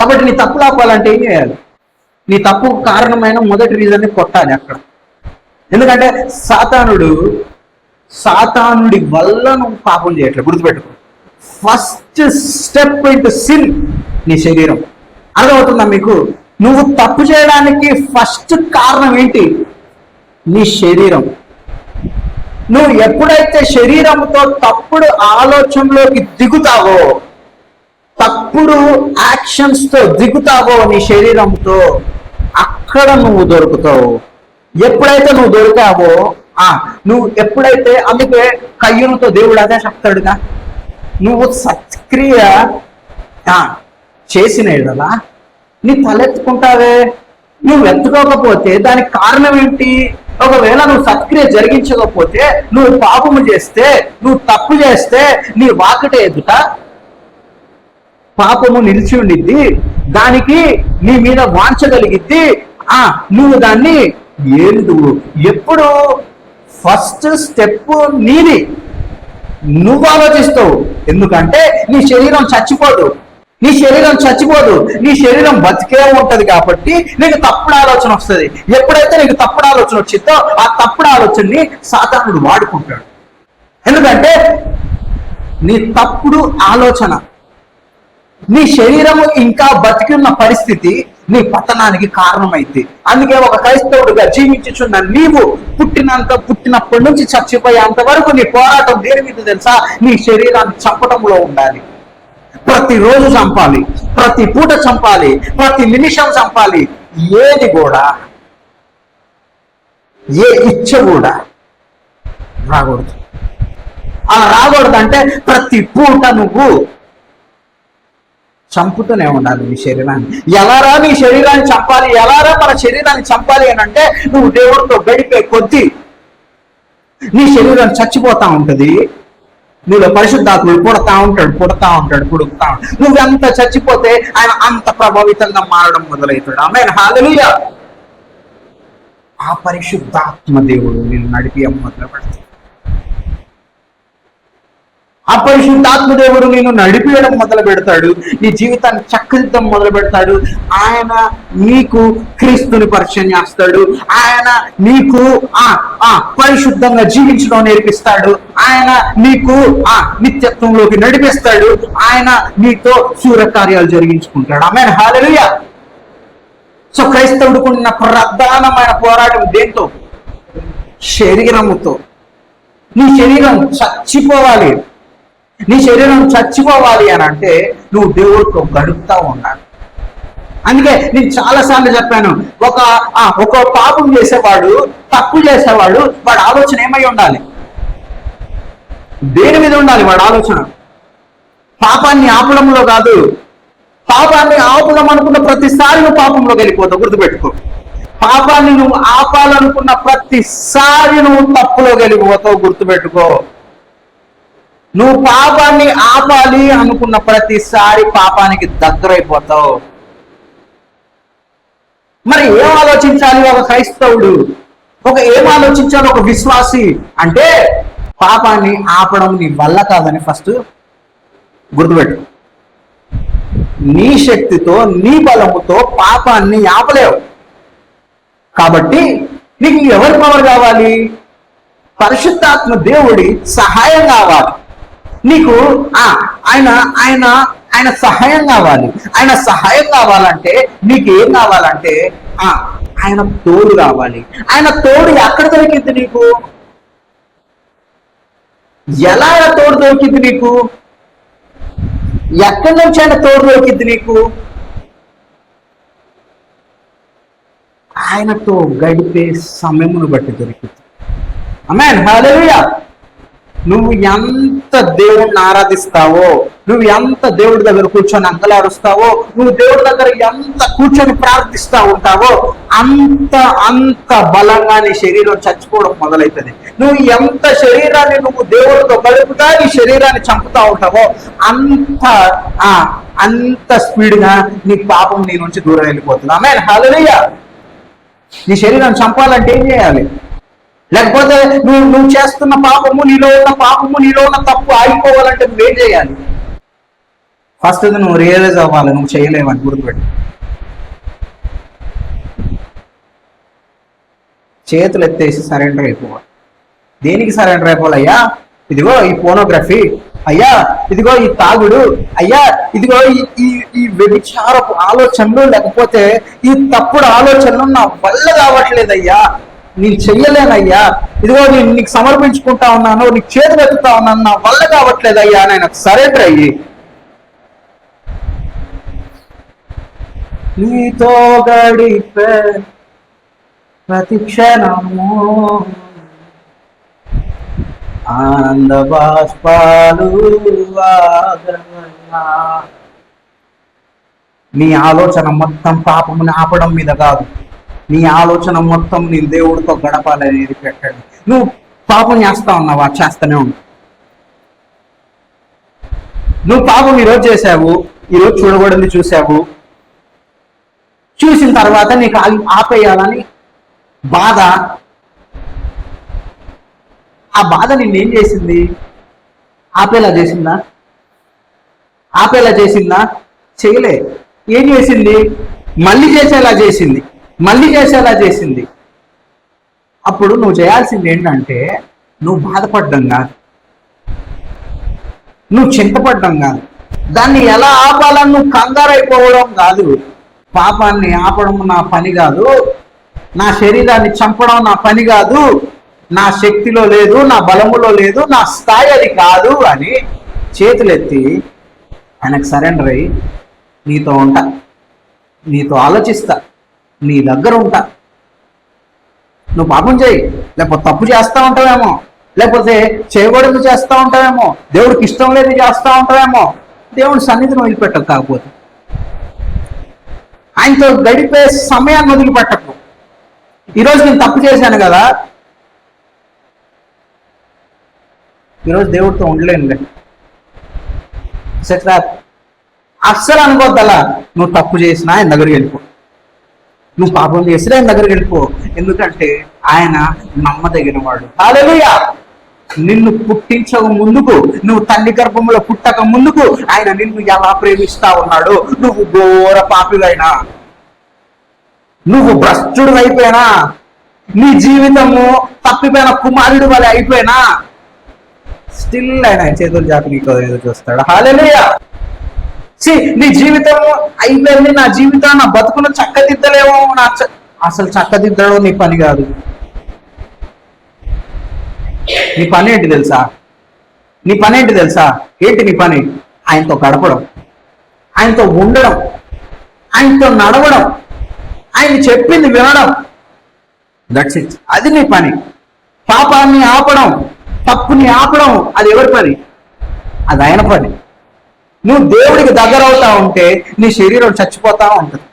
కాబట్టి నీ తప్పు ఆపాలంటే ఏం చేయాలి? నీ తప్పు కారణమైన మొదటి రీజన్ని కొట్టాలి అక్కడ. ఎందుకంటే సాతానుడి వల్ల నువ్వు పాపం చేయట్లేదు. గుర్తుపెట్టుకో, ఫస్ట్ స్టెప్ ఇంటూ సిన్ నీ శరీరం. అర్థమవుతుందా మీకు? నువ్వు తప్పు చేయడానికి ఫస్ట్ కారణం ఏంటి? నీ శరీరం. నువ్వు ఎప్పుడైతే శరీరంతో తప్పుడు ఆలోచనలోకి దిగుతావో, తప్పుడు యాక్షన్స్తో దిగుతావో నీ శరీరంతో, అక్కడ నువ్వు దొరుకుతావు. ఎప్పుడైతే నువ్వు దొరికావో, నువ్వు ఎప్పుడైతే, అందుకే కయ్యూనుతో దేవుడు అదే చెప్తాడుగా, నువ్వు సత్క్రియ చేసిన ఎడల నీ తలెత్తుకుంటావే. నువ్వు ఎత్తుకోకపోతే దానికి కారణం ఏంటి? ఒకవేళ నువ్వు సత్క్రియ జరిగించకపోతే, నువ్వు పాపము చేస్తే, నువ్వు తప్పు చేస్తే, నీ వాకిట ఎదుట పాపము నిలిచి ఉండిద్ది. దానికి నీ మీద వాంచగలిగిద్ది. నువ్వు దాన్ని ఎప్పుడు ఫస్ట్ స్టెప్ నీది. నువ్వు ఆలోచిస్తావు. ఎందుకంటే నీ శరీరం చచ్చిపోదు, నీ శరీరం బతికే ఉంటది. కాబట్టి నీకు తప్పుడు ఆలోచన వస్తుంది. ఎప్పుడైతే నీకు తప్పుడు ఆలోచన వచ్చిందో, ఆ తప్పుడు ఆలోచనని సాతానుడు వాడుకుంటాడు. ఎందుకంటే నీ తప్పుడు ఆలోచన నీ శరీరము ఇంకా బతికి ఉన్న పరిస్థితి నీ పతనానికి కారణమైంది. అందుకే ఒక క్రైస్తవుడిగా జీవించుచున్న నీవు పుట్టినప్పటి నుంచి చచ్చిపోయేంత వరకు నీ పోరాటం దేని మీద తెలుసా? నీ శరీరాన్ని చంపడంలో ఉండాలి. ప్రతిరోజు చంపాలి, ప్రతి పూట చంపాలి, ప్రతి నిమిషం చంపాలి. ఏది కూడా, ఏ ఇచ్చ కూడా రాకూడదు. అలా రాకూడదంటే ప్రతి పూట నువ్వు చంపుతూనే ఉండాలి నీ శరీరాన్ని. ఎలారా నీ శరీరాన్ని చంపాలి, ఎలారా మన శరీరాన్ని చంపాలి అని అంటే, నువ్వు దేవుడితో గడిపే కొద్దీ నీ శరీరం చచ్చిపోతా ఉంటుంది. నీలో పరిశుద్ధాత్ముడు పుడతా ఉంటాడు. నువ్వెంత చచ్చిపోతే ఆయన అంత ప్రభావితంగా మారడం మొదలవుతాడు. ఆమేన్, హల్లెలూయా. ఆ పరిశుద్ధాత్మ దేవుడు నేను నడిపి మొదలు పెడతాడు. ఆ పరిశుద్ధాత్మ దేవుడు నేను నడిపియడం మొదలు పెడతాడు. నీ జీవితాన్ని చక్కదిద్దం మొదలు పెడతాడు. ఆయన నీకు క్రీస్తుని పరిచయం చేస్తాడు. ఆయన నీకు పరిశుద్ధంగా జీవించడం నేర్పిస్తాడు. ఆయన నీకు నిత్యత్వంలోకి నడిపిస్తాడు. ఆయన నీతో సూర్యకార్యాలు జరిగించుకుంటాడు. ఆమేన్, హల్లెలూయా. సో క్రైస్తవుడికి ఉన్న ప్రధానమైన పోరాటం దేంతో? శరీరముతో. నీ శరీరం చచ్చిపోవాలి. నీ శరీరం చచ్చిపోవాలి అని అంటే నువ్వు దేవుడితో గడుపుతా ఉండాలి. అందుకే నేను చాలాసార్లు చెప్పాను, ఒక పాపం చేసేవాడు, తప్పు చేసేవాడు, వాడి ఆలోచన ఏమై ఉండాలి? దేని మీద ఉండాలి వాడి ఆలోచన? పాపాన్ని ఆపడంలో కాదు. పాపాన్ని ఆపుదాం అనుకున్న ప్రతిసారి నువ్వు పాపంలోకి వెళ్ళిపోతావు. గుర్తుపెట్టుకో, పాపాన్ని నువ్వు ఆపాలనుకున్న ప్రతిసారి నువ్వు తప్పులోకి వెళ్ళిపోతావు. గుర్తుపెట్టుకో, నువ్వు పాపాన్ని ఆపాలి అనుకున్న ప్రతిసారి పాపానికి దగ్గరైపోతావు. మరి ఏం ఆలోచించాలి ఒక క్రైస్తవుడు? ఏం ఆలోచించాలి ఒక విశ్వాసి అంటే? పాపాన్ని ఆపడం నీ వల్ల కాదని ఫస్ట్ గుర్తుపెట్టు. నీ శక్తితో, నీ బలముతో పాపాన్ని ఆపలేవు. కాబట్టి నీకు ఎవరి పవర్ కావాలి? పరిశుద్ధాత్మ దేవుడి సహాయం కావాలి నీకు. ఆయన సహాయం కావాలి. ఆయన సహాయం కావాలంటే నీకు ఏం కావాలంటే ఆయన తోడు కావాలి. ఆయన తోడు ఎక్కడ దొరికింది నీకు? ఎలా తోడు దొరికింది నీకు? ఎక్కడి నుంచి ఆయన తోడు దొరికింది నీకు? ఆయనతో గడిపే సమయమును బట్టి దొరికింది. ఆమేన్, హల్లెలూయా. నువ్వు ఎంత దేవుడిని ఆరాధిస్తావో, నువ్వు ఎంత దేవుడి దగ్గర కూర్చొని అంగలారుస్తావో, నువ్వు దేవుడి దగ్గర ఎంత కూర్చొని ప్రార్థిస్తూ ఉంటావో, అంత బలంగా నీ శరీరం చచ్చిపోవడం మొదలవుతుంది. నువ్వు ఎంత శరీరాన్ని నువ్వు దేవుడితో గడుపుతా నీ శరీరాన్ని చంపుతా ఉంటావో, అంత స్పీడ్గా నీ పాపం నీ నుంచి దూరం వెళ్ళిపోతుంది. ఆమేన్, హల్లెలూయా. నీ శరీరం చంపాలంటే ఏం చేయాలి? లేకపోతే నువ్వు చేస్తున్న పాపము, నీలో ఉన్న తప్పు ఆగిపోవాలంటే నువ్వేం చేయాలి? ఫస్ట్ నువ్వు రియలైజ్ అవ్వాలి నువ్వు చేయలేవని గుర్తుపెట్టి. చేతులు ఎత్తేసి సరెండర్ అయిపోవాలి. దేనికి సరెండర్ అయిపోవాలయ్యా? ఇదిగో ఈ పోనోగ్రఫీ, అయ్యా ఇదిగో ఈ తాగుడు, అయ్యా ఇదిగో ఈ వ్యభిచారపు ఆలోచనలు, లేకపోతే ఈ తప్పుడు ఆలోచనలు నా వల్ల కావట్లేదయ్యా, నేను చెయ్యలేనయ్యా, ఇదిగో నేను నీకు సమర్పించుకుంటా ఉన్నాను, నీకు చేతులు ఎత్తుతా ఉన్నాను, నా వల్ల కావట్లేదయ్యా అని ఆయనకు సరెండర్ అయ్యి నీతో గడిపే ప్రతి క్షణము ఆనంద బాష్పాలు నీ ఆలోచన మొత్తం పాపముని ఆపడం మీద కాదు, నీ ఆలోచన మొత్తం నీ దేవుడితో గడపాలనేది పెట్టండి. నువ్వు పాపం చేస్తా ఉన్నావా? చేస్తూనే ఉన్నావు. నువ్వు పాపం ఈరోజు చేసావు, ఈరోజు చూడబడింది చూసావు, చూసిన తర్వాత నీకు ఆపేయాలని బాధ. ఆ బాధ నిన్నేం చేసింది? ఆపేలా చేసిందా? ఆపేలా చేసిందా? చేయలే. ఏం చేసింది? మళ్ళీ చేసేలా చేసింది, మళ్ళీ చేసేలా చేసింది. అప్పుడు నువ్వు చేయాల్సింది ఏంటంటే, నువ్వు బాధపడ్డం కాదు, నువ్వు చింతపడ్డం కాదు, దాన్ని ఎలా ఆపాలని నువ్వు కంగారైపోవడం కాదు. పాపాన్ని ఆపడం నా పని కాదు, నా శరీరాన్ని చంపడం నా పని కాదు, నా శక్తిలో లేదు, నా బలములో లేదు, నా స్థాయి అది కాదు అని చేతులెత్తి ఆయనకు సరెండర్ అయ్యి నీతో ఉంటా, నీతో ఆలోచిస్తా, నీ దగ్గర ఉంటా. నువ్వు పాపం చేయి, లేకపోతే తప్పు చేస్తూ ఉంటావేమో, లేకపోతే చేయకూడదు చేస్తూ ఉంటావేమో, దేవుడికి ఇష్టం లేదు చేస్తూ ఉంటావేమో, దేవుడి సన్నిధిని వదిలిపెట్టకు. కాకపోతే ఆయనతో గడిపే సమయాన్ని వదిలిపెట్టకు. ఈరోజు నేను తప్పు చేశాను కదా, ఈరోజు దేవుడితో ఉండలేనులే, అస్సలు అనుకోద్దలా. నువ్వు తప్పు చేసినా ఆయన దగ్గరికి వెళ్ళిపో, నువ్వు పాపం చేసినా ఆయన దగ్గరికి వెళ్ళిపో. ఎందుకంటే ఆయన నమ్మదగిన వాడు. హల్లెలూయా. నిన్ను పుట్టించక ముందుకు, నువ్వు తల్లి గర్భంలో పుట్టక ముందుకు ఆయన నిన్ను ఎలా ప్రేమిస్తా ఉన్నాడు. నువ్వు ఘోర పాపివైనా, నువ్వు భ్రష్టుడు అయిపోయినా, నీ జీవితము తప్పిపోయిన కుమారుడు వలె అయిపోయినా, స్టిల్ ఆయన చేతులు జాపి నీకు ఎదురు చూస్తాడు. హల్లెలూయా. నీ జీవితం అయిపోయింది, నా జీవితం నా బతుకును చక్కదిద్దలేమో, అసలు చక్కదిద్దడం నీ పని కాదు. నీ పని ఏంటి తెలుసా? నీ పని ఏంటి తెలుసా? ఏంటి నీ పని? ఆయనతో గడపడం, ఆయనతో ఉండడం, ఆయనతో నడవడం, ఆయన చెప్పింది వినడం. That's it. అది నీ పని. పాపాన్ని ఆపడం, తప్పుని ఆపడం అది ఎవరి పని? అది ఆయన పని. నువ్వు దేవుడికి దగ్గర అవుతా ఉంటే నీ శరీరం చచ్చిపోతా ఉంటుంది.